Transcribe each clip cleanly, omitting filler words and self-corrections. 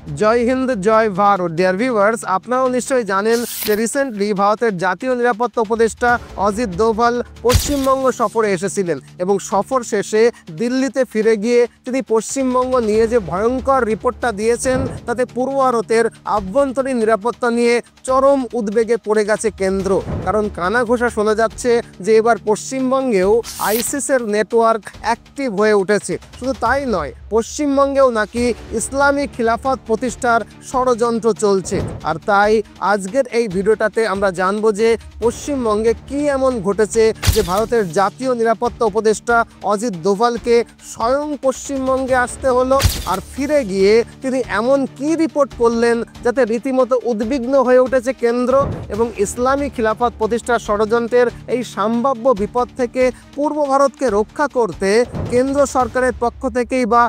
জয় হিন্দ, জয় Bharat. Dear viewers, আপনারাও নিশ্চয়ই জানেন যে রিসেন্টলি ভারতের জাতীয় নিরাপত্তা উপদেষ্টা অজিত দোভাল পশ্চিমবঙ্গ সফরে এসেছিলেন এবং সফর শেষে দিল্লিতে ফিরে গিয়ে তিনি পশ্চিমবঙ্গ নিয়ে যে ভয়ঙ্কর রিপোর্টটা দিয়েছেন তাতে পূর্ব ভারতের আভ্যন্তরীণ নিরাপত্তা নিয়ে চরম উদ্বেগে পড়ে গেছে কেন্দ্র। কারণ কানাঘোষা শোনা যাচ্ছে যে এবার পশ্চিমবঙ্গেও আইসিসের নেটওয়ার্ক অ্যাক্টিভ হয়ে উঠেছে। শুধু তাই নয়, পশ্চিমবঙ্গেও নাকি ইসলামিক খিলাফত প্রতিষ্ঠার ষড়যন্ত্র চলছে। আর তাই আজকের এই ভিডিওটাতে আমরা জানবো যে পশ্চিমবঙ্গে কি এমন ঘটেছে যে ভারতের জাতীয় নিরাপত্তা উপদেষ্টা অজিত দোভালকে স্বয়ং পশ্চিমবঙ্গে আসতে হলো, আর ফিরে গিয়ে তিনি এমন কি রিপোর্ট করলেন যাতে রীতিমতো উদ্বিগ্ন হয়ে উঠেছে কেন্দ্র এবং ইসলামিক খিলাফত প্রতিষ্ঠার ষড়যন্ত্রের এই সম্ভাব্য বিপদ থেকে পূর্ব ভারতকে রক্ষা করতে কেন্দ্র সরকারের পক্ষ থেকেই বা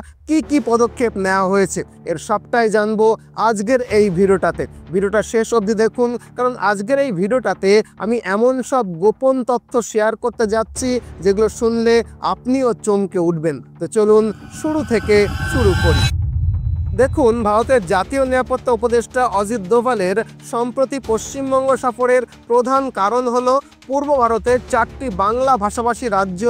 কি পদক্ষেপ নেওয়া হয়েছে, এর সবটাই জানবো আজকের এই ভিডিওটাতে। ভিডিওটা শেষ অবধি দেখুন, কারণ আজকের এই ভিডিওটাতে আমি এমন সব গোপন তথ্য শেয়ার করতে যাচ্ছি যেগুলো শুনলে আপনিও চমকে উঠবেন। তো চলুন শুরু থেকে শুরু করি। দেখুন, ভারতের জাতীয় নিরাপত্তা উপদেষ্টা অজিত দোভালের সম্প্রতি পশ্চিমবঙ্গ সফরের প্রধান কারণ হলো পূর্ব ভারতের 4টি বাংলা ভাষাভাষী রাজ্য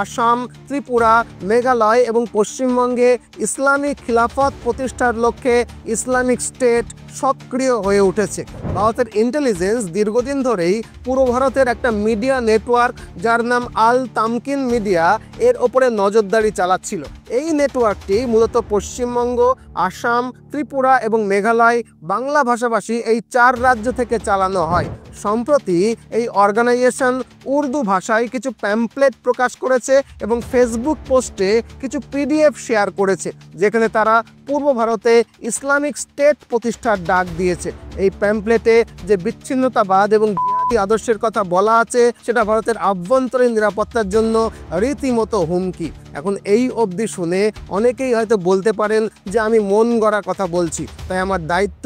আসাম, ত্রিপুরা, মেঘালয় এবং পশ্চিমবঙ্গে ইসলামিক খিলাফত প্রতিষ্ঠার লক্ষ্যে ইসলামিক স্টেট সক্রিয় হয়ে উঠেছে। ভারতের ইন্টেলিজেন্স দীর্ঘদিন ধরেই পূর্ব ভারতের একটা মিডিয়া নেটওয়ার্ক যার নাম আল তামকিন মিডিয়া এর ওপরে নজরদারি চালাচ্ছিল। এই নেটওয়ার্কটি মূলত পশ্চিমবঙ্গ, আসাম, ত্রিপুরা এবং মেঘালয় বাংলা ভাষাভাষী এই 4 রাজ্য থেকে চালানো হয়। সম্প্রতি এই অর্গানাইজেশন উর্দু ভাষায় কিছু প্যাম্পলেট প্রকাশ করেছে এবং ফেসবুক পোস্টে কিছু পিডিএফ শেয়ার করেছে যেখানে তারা পূর্ব ভারতে ইসলামিক স্টেট প্রতিষ্ঠার ডাক দিয়েছে। এই প্যাম্পলেটে যে বিচ্ছিন্নতাবাদ এবং জিহাদি আদর্শের কথা বলা আছে সেটা ভারতের আভ্যন্তরীণ নিরাপত্তার জন্য রীতিমতো হুমকি। এখন এই অবধি শুনে অনেকেই হয়তো বলতে পারেন যে আমি মন গড়া কথা বলছি, তাই আমার দায়িত্ব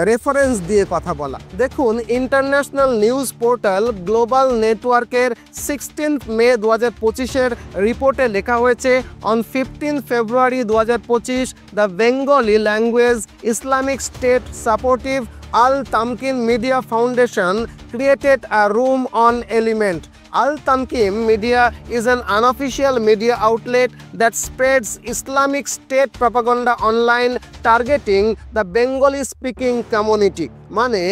রেফারেন্স দিয়ে কথা বলা। দেখুন, ইন্টারন্যাশনাল নিউজ পোর্টাল গ্লোবাল নেটওয়ার্কের 16 মে 2025-এর রিপোর্টে লেখা হয়েছে, on 15 February 2025 the Bengali language Islamic state supportive Al Tamkin Media Foundation created a room on Element. Al Tamkin Media is an unofficial media outlet that spreads Islamic State propaganda online targeting the Bengali-speaking community. মানে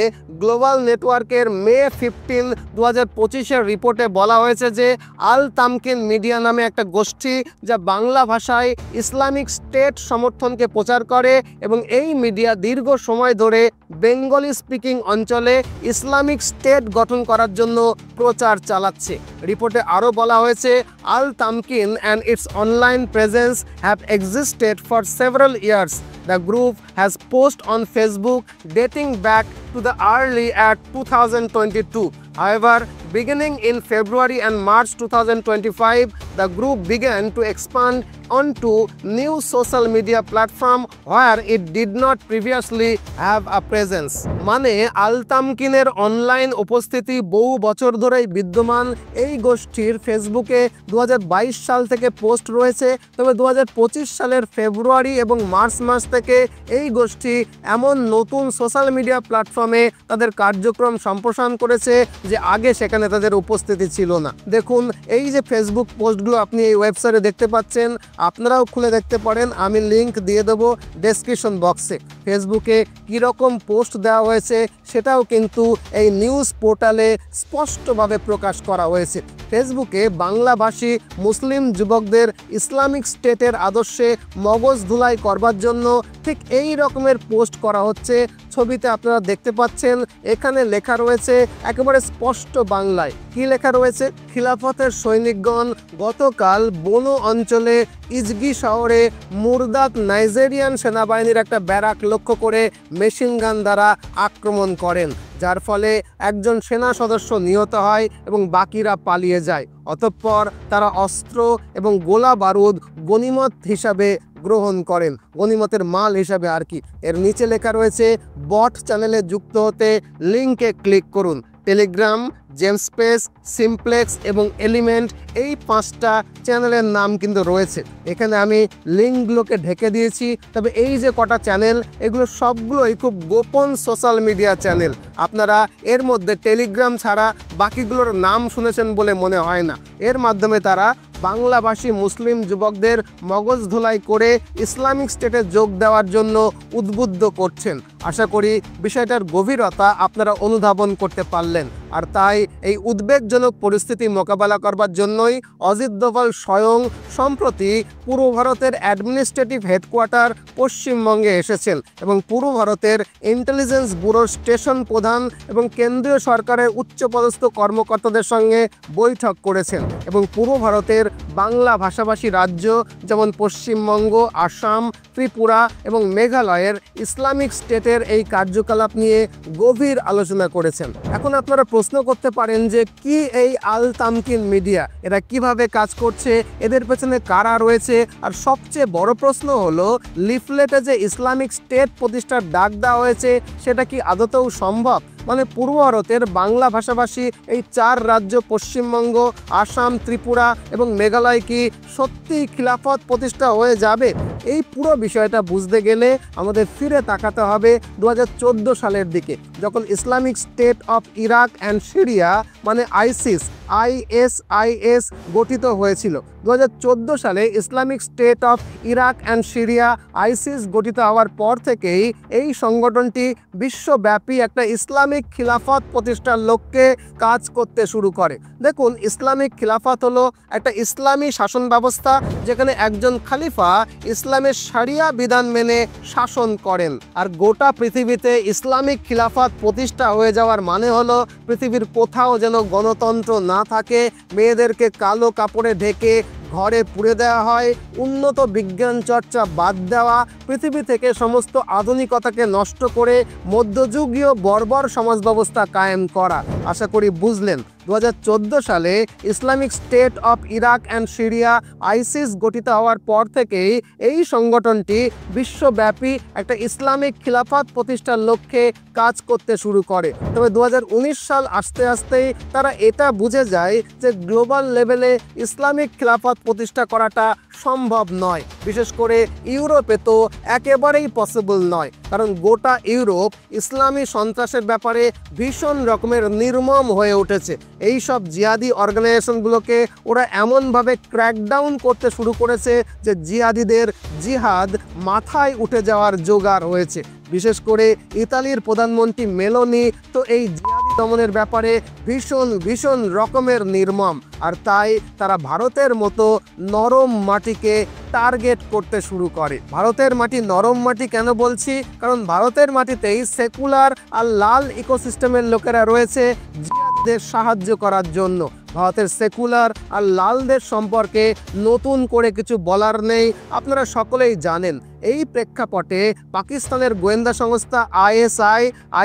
global নেটওয়ার্কের মে 15, 2025-এর রিপোর্টে বলা হয়েছে যে আল তামকিন media নামে একটা গোষ্ঠী যা বাংলা ভাষায় ইসলামিক স্টেট সমর্থনকে প্রচার করে এবং এই মিডিয়া দীর্ঘ সময় ধরে বেঙ্গলি স্পিকিং অঞ্চলে ইসলামিক স্টেট গঠন করার জন্য প্রচার চালাচ্ছে। রিপোর্টে আরও বলা হয়েছে, আল তামকিন and its online presence have existed for several years. The group has posts on Facebook dating back to the early at 2022. However, beginning in February and March 2025, the group began to expand onto new social media platform where it did not previously have a presence. মানে আল তামকিনের online উপস্থিতি বহু বছর ধরেই বিদ্যমান। এই গোষ্ঠীর ফেসবুকে 2022 সাল থেকে পোস্ট রয়েছে, তবে 2025 সালের ফেব্রুয়ারি এবং মার্চ মাস থেকে এই গোষ্ঠী এমন নতুন সোশ্যাল মিডিয়া প্ল্যাটফর্মে তাদের কার্যক্রম সম্প্রসারণ করেছে যে আগে সেখানে তাদের উপস্থিতি ছিল না। দেখুন, এই যে ফেসবুক পোস্টগুলো আপনি এই ওয়েবসাইটে দেখতে পাচ্ছেন, আপনারাও খুলে দেখতে পারেন, আমি লিংক দিয়ে দেবো ডেসক্রিপশন বক্সে। ফেসবুকে কীরকম পোস্ট দেওয়া হয়েছে সেটাও কিন্তু এই নিউজ পোর্টালে স্পষ্টভাবে প্রকাশ করা হয়েছে। ফেসবুকে বাংলাভাষী মুসলিম যুবকদের ইসলামিক স্টেটের আদর্শে মগজ ধুলাই করবার জন্য ঠিক এই রকমের পোস্ট করা হচ্ছে। ছবিতে আপনারা দেখতে পাচ্ছেন, এখানে লেখা রয়েছে একেবারে স্পষ্ট বাংলায়। কি লেখা রয়েছে? খিলাফতের সৈনিকগণ গতকাল বোনো অঞ্চলে ইজগি শহরে মুরদাত নাইজেরিয়ান সেনাবাহিনীর একটা ব্যারাক লক্ষ্য করে মেশিন গান দ্বারা আক্রমণ করেন, যার ফলে একজন সেনা সদস্য নিহত হয় এবং বাকিরা পালিয়ে যায়। অতঃপর তারা অস্ত্র এবং গোলা বারুদ গনিমত হিসাবে গ্রহণ করেন, গনিমতের মাল হিসাবে আর কি। এর নিচে লেখা রয়েছে, বট চ্যানেলে যুক্ত হতে লিঙ্কে ক্লিক করুন। টেলিগ্রাম, জেমস্পেস, সিমপ্লেক্স এবং এলিমেন্ট, এই 5টা চ্যানেলের নাম কিন্তু রয়েছে। এখানে আমি লিঙ্কগুলোকে ঢেকে দিয়েছি। তবে এই যে কটা চ্যানেল, এগুলো সবগুলোই খুব গোপন সোশ্যাল মিডিয়া চ্যানেল। আপনারা এর মধ্যে টেলিগ্রাম ছাড়া বাকিগুলোর নাম শুনেছেন বলে মনে হয় না। এর মাধ্যমে তারা বাংলাভাষী মুসলিম যুবকদের মগজ ধোলাই করে ইসলামিক স্টেটে যোগ দেওয়ার জন্য উদ্বুদ্ধ করছেন। আশা করি বিষয়টার গভীরতা আপনারা অনুধাবন করতে পারলেন। আর তাই এই উদ্বেগজনক পরিস্থিতি মোকাবেলা করবার জন্যই অজিত দোভাল স্বয়ং সম্প্রতি পূর্ব ভারতের অ্যাডমিনিস্ট্রেটিভ হেডকোয়ার্টার পশ্চিমবঙ্গে এসেছেন এবং পূর্ব ভারতের ইন্টেলিজেন্স ব্যুরোর স্টেশন প্রধান এবং কেন্দ্রীয় সরকারের উচ্চপদস্থ কর্মকর্তাদের সঙ্গে বৈঠক করেছেন এবং পূর্ব ভারতের বাংলা ভাষাভাষী রাজ্য যেমন পশ্চিমবঙ্গ, আসাম, ত্রিপুরা এবং মেঘালয়ের ইসলামিক স্টেটের এই কার্যকলাপ নিয়ে গভীর আলোচনা করেছেন। এখন আপনারা প্রশ্ন করতে পারেন যে কি এই আল তামকিন মিডিয়া, এরা কিভাবে কাজ করছে, এদের পেছনে কারা রয়েছে? আর সবচেয়ে বড় প্রশ্ন হলো, লিফলেটে যে ইসলামিক স্টেট প্রতিষ্ঠার ডাক দেওয়া হয়েছে সেটা কি আদতেও সম্ভব? মানে পূর্ব ভারতের বাংলা ভাষাভাষী এই 4 রাজ্য পশ্চিমবঙ্গ, আসাম, ত্রিপুরা এবং মেঘালয় কি সত্যি খিলাফত প্রতিষ্ঠা হয়ে যাবে? এই পুরো বিষয়টা বুঝতে গেলে আমাদের ফিরে তাকাতে হবে 2014 সালের দিকে, যখন Islamic state of Iraq and Syria মানে ISIS গঠিত হয়েছিল। 2014 সালে Islamic state of Iraq and Syria ISIS গঠিত হওয়ার পর থেকেই এই সংগঠনটি বিশ্বব্যাপী একটা ইসলামিক খিলাফত প্রতিষ্ঠার লক্ষ্যে কাজ করতে শুরু করে। দেখুন, ইসলামিক খিলাফত হলো একটা ইসলামী শাসন ব্যবস্থা যেখানে একজন খলিফা ইসলামের শরিয়া বিধান মেনে শাসন করেন। আর গোটা পৃথিবীতে ইসলামিক খিলাফত প্রতিষ্ঠা হয়ে যাওয়ার মানে হলো পৃথিবীর কোথাও যেন গণতন্ত্র না থাকে, মেয়েদেরকে কালো কাপড়ে ঢেকে ঘরে পুড়ে দেওয়া হয়, উন্নত বিজ্ঞান চর্চা বাদ দেওয়া, পৃথিবী থেকে সমস্ত আধুনিকতাকে নষ্ট করে মধ্যযুগীয় বর্বর সমাজ ব্যবস্থা কায়েম করা। আশা করি বুঝলেন। 2014 সালে Islamic state of Iraq and Syria ISIS গঠিত হওয়ার পর থেকেই এই সংগঠনটি বিশ্বব্যাপী একটা ইসলামিক খিলাফত প্রতিষ্ঠার লক্ষ্যে কাজ করতে শুরু করে। তবে 2019 সাল আসতে আসতেই তারা এটা বুঝে যায় যে গ্লোবাল লেভেলে ইসলামিক খিলাফত প্রতিষ্ঠা করাটা সম্ভব নয়। বিশেষ করে ইউরোপে তো একেবারেই পসিবল নয়, কারণ গোটা ইউরোপ ইসলামী সন্ত্রাসের ব্যাপারে ভীষণ রকমের নির্মম হয়ে উঠেছে। এই সব জিহাদি অর্গানাইজেশনগুলোকে ওরা এমনভাবে ক্র্যাকডাউন করতে শুরু করেছে যে জিহাদিদের জিহাদ মাথায় উঠে যাওয়ার জোগাড় হয়েছে। বিশেষ করে ইতালির প্রধানমন্ত্রী মেলোনি তো এই জিহাদি দমনের ব্যাপারে ভীষণ রকমের নির্মম। আর তাই তারা ভারতের মতো নরম মাটিকে টার্গেট করতে শুরু করে। ভারতের মাটি নরম মাটি কেন বলছি? কারণ ভারতের মাটিতেই সেকুলার আর লাল ইকোসিস্টেমের লোকেরা রয়েছে জিহাদিদের সাহায্য করার জন্য। ভারতের সেকুলার আর লালদের সম্পর্কে নতুন করে কিছু বলার নেই, আপনারা সকলেই জানেন। এই প্রেক্ষাপটে পাকিস্তানের গোয়েন্দা সংস্থা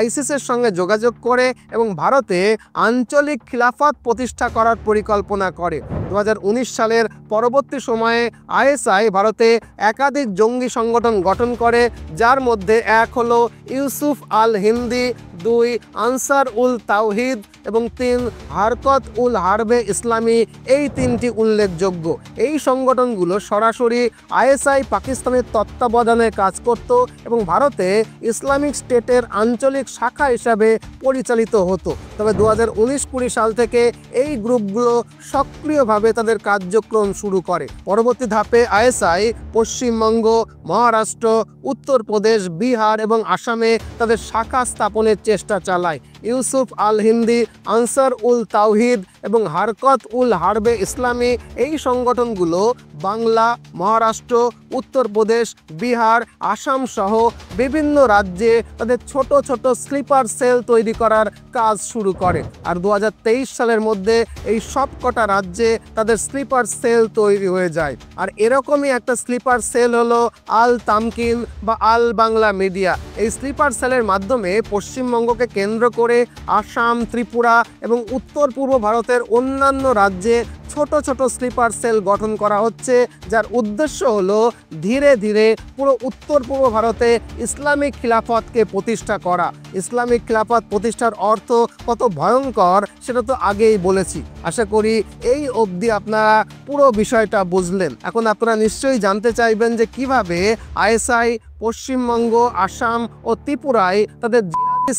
ISIS-এর সঙ্গে যোগাযোগ করে এবং ভারতে আঞ্চলিক খিলাফত প্রতিষ্ঠা করার পরিকল্পনা করে। 2019 সালের পরবর্তী সময়ে ISI ভারতে একাধিক জঙ্গি সংগঠন গঠন করে, যার মধ্যে এক হলো ইউসুফ আল হিন্দি, 2 আনসার উল তাওহিদ এবং 3 হারকত উল হারবে ইসলামী। এই 3টি উল্লেখযোগ্য। এই সংগঠনগুলো সরাসরি ISI পাকিস্তানের তত্ত্বাবধানে কাজ করত এবং ভারতে ইসলামিক স্টেটের আঞ্চলিক শাখা হিসাবে পরিচালিত হতো। তবে 2019-20 সাল থেকে এই গ্রুপগুলো সক্রিয়ভাবে তাদের কার্যক্রম শুরু করে। পরবর্তী ধাপে ISI পশ্চিমবঙ্গ, মহারাষ্ট্র, উত্তরপ্রদেশ, বিহার এবং আসামে তাদের শাখা স্থাপনের চেষ্টা চালায়। ইউসুফ আল হিন্দি, আনসার উল তাওহিদ এবং হারকত উল হারবে ইসলামী এই সংগঠনগুলো বাংলা, মহারাষ্ট্র, উত্তরপ্রদেশ, বিহার, আসাম সহ বিভিন্ন রাজ্যে তাদের ছোট ছোট স্লিপার সেল তৈরি করার কাজ শুরু করে। আর 2023 সালের মধ্যে এই সবকটা রাজ্যে তাদের স্লিপার সেল তৈরি হয়ে যায়। আর এরকমই একটা স্লিপার সেল হলো আল তামকিন বা আল বাংলা মিডিয়া। এই স্লিপার সেলের মাধ্যমে পশ্চিমবঙ্গকে কেন্দ্র করে করে আসাম, ত্রিপুরা এবং উত্তর পূর্ব ভারতের অন্যান্য রাজ্যে ছোট ছোট স্লিপার সেল গঠন করা হচ্ছে, যার উদ্দেশ্য হলো ধীরে ধীরে পুরো উত্তর পূর্ব ভারতে ইসলামিক খিলাফতকে প্রতিষ্ঠা করা। ইসলামিক খিলাফত প্রতিষ্ঠার অর্থ কত ভয়ঙ্কর সেটা তো আগেই বলেছি। আশা করি এই অবধি আপনারা পুরো বিষয়টা বুঝলেন। এখন আপনারা নিশ্চয়ই জানতে চাইবেন যে কিভাবে আইএসআই পশ্চিমবঙ্গ, আসাম ও ত্রিপুরায় তাদের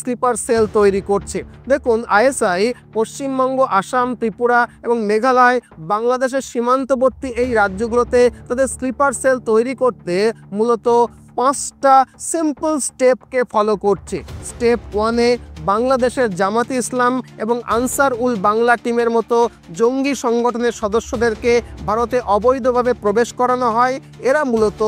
স্লিপার সেল তৈরি করছে। দেখুন, আইএসআই পশ্চিমবঙ্গ, আসাম, ত্রিপুরা এবং মেঘালয়, বাংলাদেশের সীমান্তবর্তী এই রাজ্যগুলোতে তাদের স্লিপার সেল তৈরি করতে মূলত 5টা সিম্পল স্টেপকে ফলো করছে। স্টেপ 1-এ বাংলাদেশের জামাতে ইসলাম এবং আনসার উল বাংলা টিমের মতো জঙ্গি সংগঠনের সদস্যদেরকে ভারতে অবৈধভাবে প্রবেশ করানো হয়। এরা মূলত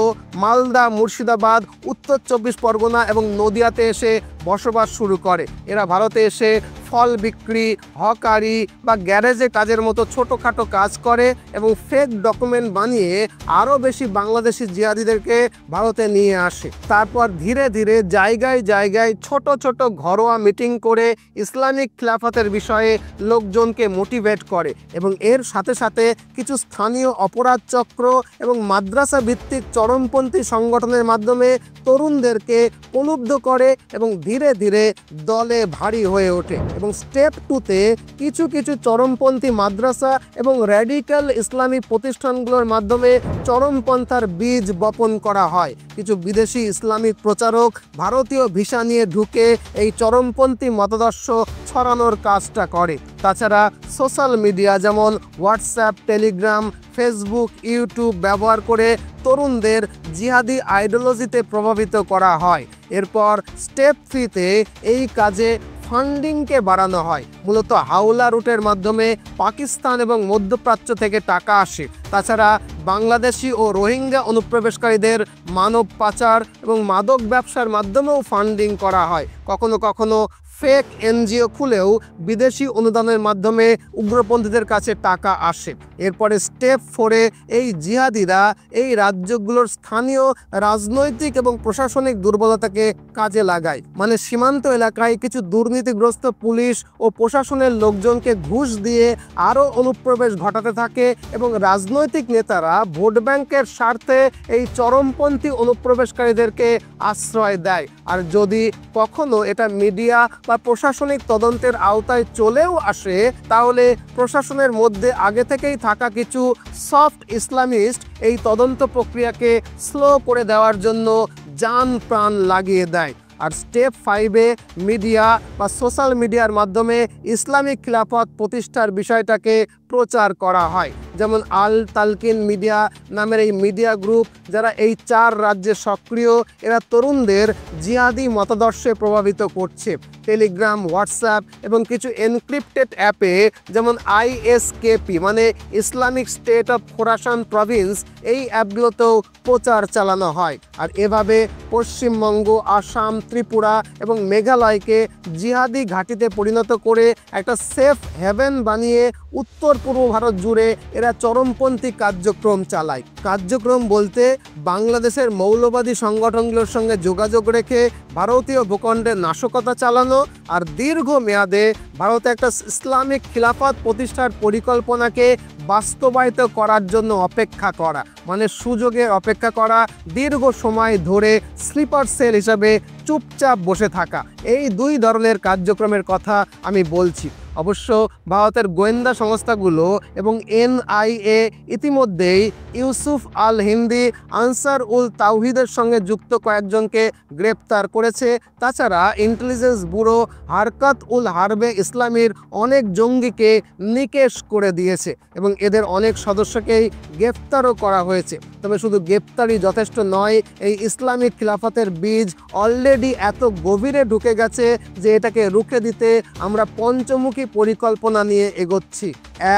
মালদা, মুর্শিদাবাদ, উত্তর 24 পরগনা এবং নদিয়াতে এসে বসবাস শুরু করে। এরা ভারতে এসে ফল বিক্রি, হকারি বা গ্যারেজে কাজের মতো ছোটোখাটো কাজ করে এবং ফেক ডকুমেন্ট বানিয়ে আরও বেশি বাংলাদেশি জিহাদিদেরকে ভারতে নিয়ে আসে। তারপর ধীরে ধীরে জায়গায় জায়গায় ছোট ছোট ঘরোয়া মিটিং করে ইসলামিক খিলাফতের বিষয়ে লোকজনকে মোটিভেট করে এবং এর সাথে সাথে কিছু স্থানীয় অপরাধ চক্র এবং মাদ্রাসা ভিত্তিক চরমপন্থী সংগঠনের মাধ্যমে তরুণদেরকে প্রলুব্ধ করে এবং ধীরে ধীরে দলে ভারী হয়ে ওঠে। এবং স্টেপ 2-তে কিছু কিছু চরমপন্থী মাদ্রাসা এবং র্যাডিক্যাল ইসলামিক প্রতিষ্ঠানগুলোর মাধ্যমে চরমপন্থার বীজ বপন করা হয়। কিছু বিদেশি ইসলামিক প্রচারক ভারতীয় ভিসা নিয়ে ঢুকে এই চরমপন্থী মতাদর্শ ছড়ানোর কাজটা করে। তাছাড়া সোশ্যাল মিডিয়া যেমন হোয়াটসঅ্যাপ, টেলিগ্রাম, ফেসবুক, ইউটিউব ব্যবহার করে তরুণদের জিহাদি আইডিওলজিতে প্রভাবিত করা হয়। এরপর স্টেপ 3-তে এই কাজে ফান্ডিংকে বাড়ানো হয়। মূলত হাওলা রুটের মাধ্যমে পাকিস্তান এবং মধ্যপ্রাচ্য থেকে টাকা আসে। তাছাড়া বাংলাদেশি ও রোহিঙ্গা অনুপ্রবেশকারীদের মানব পাচার এবং মাদক ব্যবসার মাধ্যমেও ফান্ডিং করা হয়। কখনো কখনো ফেক এনজিও খুলেও বিদেশি অনুদানের মাধ্যমে উগ্রপন্থীদের কাছে টাকা আসে। এরপরে স্টেপ 4-এ এই জিহাদিরা এই রাজ্যগুলোর স্থানীয় রাজনৈতিক এবং প্রশাসনিক দুর্বলতাকে কাজে লাগায়। মানে সীমান্ত এলাকায় কিছু দুর্নীতিগ্রস্ত পুলিশ ও প্রশাসনের লোকজনকে ঘুষ দিয়ে আরও অনুপ্রবেশ ঘটাতে থাকে এবং রাজনৈতিক নেতারা ভোট ব্যাংকের স্বার্থে এই চরমপন্থী অনুপ্রবেশকারীদেরকে আশ্রয় দেয়। আর যদি কখনো এটা মিডিয়া বা প্রশাসনিক তদন্তের আওতায় চলেও আসে, তাহলে প্রশাসনের মধ্যে আগে থেকেই থাকা কিছু সফট ইসলামিস্ট এই তদন্ত প্রক্রিয়াকে স্লো করে দেওয়ার জন্য জান প্রাণ লাগিয়ে দেয়। আর স্টেপ 5-এ মিডিয়া বা সোশ্যাল মিডিয়ার মাধ্যমে ইসলামিক খিলাফত প্রতিষ্ঠার বিষয়টাকে প্রচার করা হয়। যেমন আল তালকিন মিডিয়া নামের এই মিডিয়া গ্রুপ, যারা এই 4 রাজ্যে সক্রিয়, এরা তরুণদের জিহাদি মতাদর্শে প্রভাবিত করছে। টেলিগ্রাম, হোয়াটসঅ্যাপ এবং কিছু এনক্রিপ্টেড অ্যাপে যেমন ISKP মানে Islamic state of Khorasan Province, এই অ্যাপগুলোতেও প্রচার চালানো হয়। আর এভাবে পশ্চিমবঙ্গ, আসাম, ত্রিপুরা এবং মেঘালয়কে জিহাদি ঘাঁটিতে পরিণত করে একটা সেফ হেভেন বানিয়ে উত্তর পূর্ব ভারত জুড়ে এরা চরমপন্থী কার্যক্রম চালায়। কার্যক্রম বলতে বাংলাদেশের মৌলবাদী সংগঠনগুলোর সঙ্গে যোগাযোগ রেখে ভারতীয় ভূখণ্ডে নাশকতা চালানো আর দীর্ঘ মেয়াদে ভারতে একটা ইসলামিক খিলাফত প্রতিষ্ঠার পরিকল্পনাকে বাস্তবায়িত করার জন্য অপেক্ষা করা, মানে সুযোগের অপেক্ষা করা, দীর্ঘ সময় ধরে স্লিপার সেল হিসাবে চুপচাপ বসে থাকা। এই 2 ধরনের কার্যক্রমের কথা আমি বলছি। অবশ্য ভারতের গোয়েন্দা সংস্থাগুলো এবং NIA ইতিমধ্যেই ইউসুফ আল হিন্দি, আনসার উল তাওহিদের সঙ্গে যুক্ত কয়েকজনকে গ্রেপ্তার করেছে। তাছাড়া ইন্টেলিজেন্স ব্যুরো হারকাত উল হারবে ইসলামীর অনেক জঙ্গিকে নিকেশ করে দিয়েছে এবং এদের অনেক সদস্যকেই গ্রেপ্তারও করা হয়েছে। তবে শুধু গ্রেপ্তারই যথেষ্ট নয়, এই ইসলামিক খিলাফতের বীজ অলরেডি এত গভীরে ঢুকে গেছে যে এটাকে রুখে দিতে আমরা পঞ্চমুখী পরিকল্পনা নিয়ে এগোচ্ছি।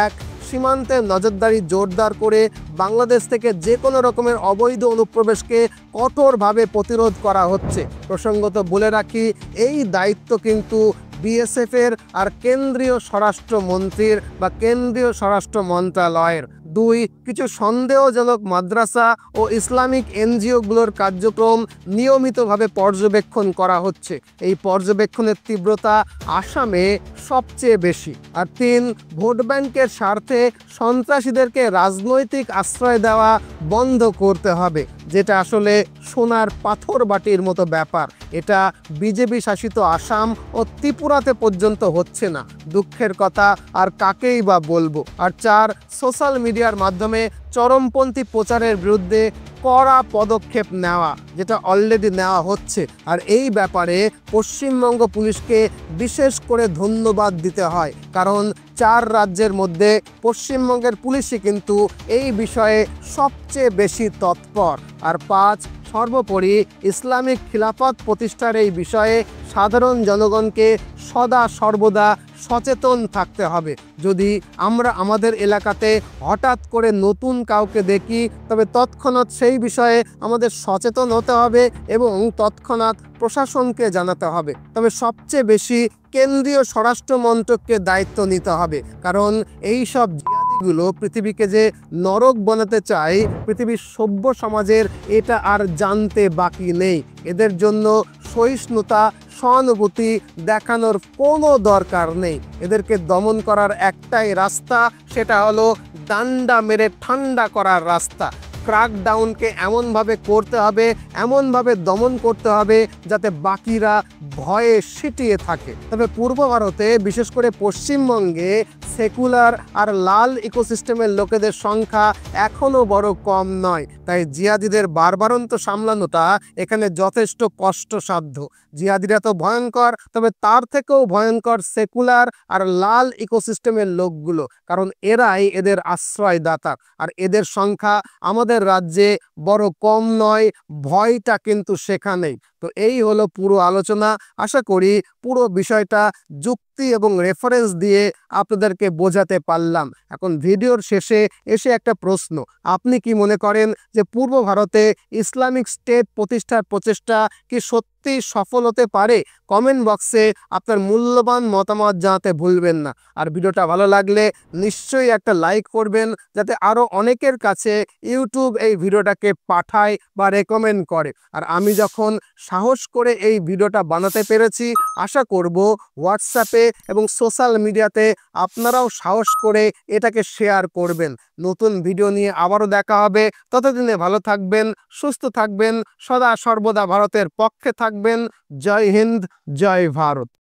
1, সীমান্তে নজরদারি জোরদার করে বাংলাদেশ থেকে যে কোনো রকমের অবৈধ অনুপ্রবেশকে কঠোরভাবে প্রতিরোধ করা হচ্ছে। প্রসঙ্গত বলে রাখি, এই দায়িত্ব কিন্তু BSF-এর আর কেন্দ্রীয় স্বরাষ্ট্রমন্ত্রীর বা কেন্দ্রীয় স্বরাষ্ট্র মন্ত্রণালয়ের। 2, কিছু সন্দেহজনক মাদ্রাসা ও ইসলামিক এনজিওগুলোর কার্যক্রম নিয়মিতভাবে পর্যবেক্ষণ করা হচ্ছে। এই পর্যবেক্ষণের তীব্রতা আসামে সবচেয়ে বেশি। আর 3, ভোট ব্যাংকের স্বার্থে সন্ত্রাসীদেরকে রাজনৈতিক আশ্রয় দেওয়া বন্ধ করতে হবে, যেটা আসলে সোনার পাথর বাটির মতো ব্যাপার। এটা বিজেপি শাসিত আসাম ও ত্রিপুরাতে পর্যন্ত হচ্ছে না। দুঃখের কথা, আর কাকেই বা বলবো। আর 4, সোশ্যাল মিডিয়ার মাধ্যমে চরমপন্থী প্রচারের বিরুদ্ধে কড়া পদক্ষেপ নেওয়া, যেটা অলরেডি নেওয়া হচ্ছে। আর এই ব্যাপারে পশ্চিমবঙ্গ পুলিশকে বিশেষ করে ধন্যবাদ দিতে হয়, কারণ 4 রাজ্যের মধ্যে পশ্চিমবঙ্গের পুলিশই কিন্তু এই বিষয়ে সবচেয়ে বেশি তৎপর। আর 5, সর্বোপরি ইসলামিক খিলাফত প্রতিষ্ঠার এই বিষয়ে সাধারণ জনগণকে সদা সর্বদা সচেতন থাকতে হবে। যদি আমরা আমাদের এলাকাতে হঠাৎ করে নতুন কাউকে দেখি, তবে তৎক্ষণাৎ সেই বিষয়ে আমাদের সচেতন হতে হবে এবং তৎক্ষণাৎ প্রশাসনকে জানাতে হবে। তবে সবচেয়ে বেশি কেন্দ্রীয় স্বরাষ্ট্র মন্ত্রককে দায়িত্ব নিতে হবে, কারণ এই সব জিহাদিগুলো পৃথিবীকে যে নরক বানাতে চায়, পৃথিবীর সভ্য সমাজের এটা আর জানতে বাকি নেই। এদের জন্য সহিষ্ণুতা, সহানুভূতি দেখানোর কোনো দরকার নেই। এদেরকে দমন করার একটাই রাস্তা, সেটা হলো ডান্ডা মেরে ঠান্ডা করার রাস্তা। ক্র্যাকডাউনকে এমনভাবে করতে হবে, এমনভাবে দমন করতে হবে যাতে বাকিরা ভয়ে সিটিয়ে থাকে। তবে পূর্ব ভারতে, বিশেষ করে পশ্চিমবঙ্গে সেকুলার আর লাল ইকোসিস্টেমের লোকেদের সংখ্যা এখনও বড় কম নয়। তাই জিহাদিদের বারবারন্ত সামলানোটা এখানে যথেষ্ট কষ্টসাধ্য। জিহাদিরা তো ভয়ঙ্কর, তবে তার থেকেও ভয়ঙ্কর সেকুলার আর লাল ইকোসিস্টেমের লোকগুলো, কারণ এরাই এদের আশ্রয়দাতা। আর এদের সংখ্যা আমাদের রাজ্যে বড় কম নয়, ভয়টা কিন্তু সেখানেই। তো এই হলো পুরো আলোচনা। আশা করি পুরো বিষয়টা যুক্তি এবং রেফারেন্স দিয়ে আপনাদেরকে বোঝাতে পারলাম। এখন ভিডিওর শেষে এসে একটা প্রশ্ন, আপনি কি মনে করেন যে পূর্ব ভারতে ইসলামিক স্টেট প্রতিষ্ঠার প্রচেষ্টা কি সত্যি সফল হতে পারে? কমেন্ট বক্সে আপনার মূল্যবান মতামত জানাতে ভুলবেন না। আর ভিডিওটা ভালো লাগলে নিশ্চয়ই একটা লাইক করবেন, যাতে আরও অনেকের কাছে ইউটিউব এই ভিডিওটাকে পাঠায় বা রেকমেন্ড করে। আর আমি যখন সাহস করে এই ভিডিওটা বানাতে পেরেছি, আশা করব হোয়াটসঅ্যাপে এবং সোশ্যাল মিডিয়াতে আপনারাও সাহস করে এটাকে শেয়ার করবেন। নতুন ভিডিও নিয়ে আবারও দেখা হবে। ততদিনে ভালো থাকবেন, সুস্থ থাকবেন, সদা সর্বদা ভারতের পক্ষে থাকবেন। জয় হিন্দ, জয় ভারত।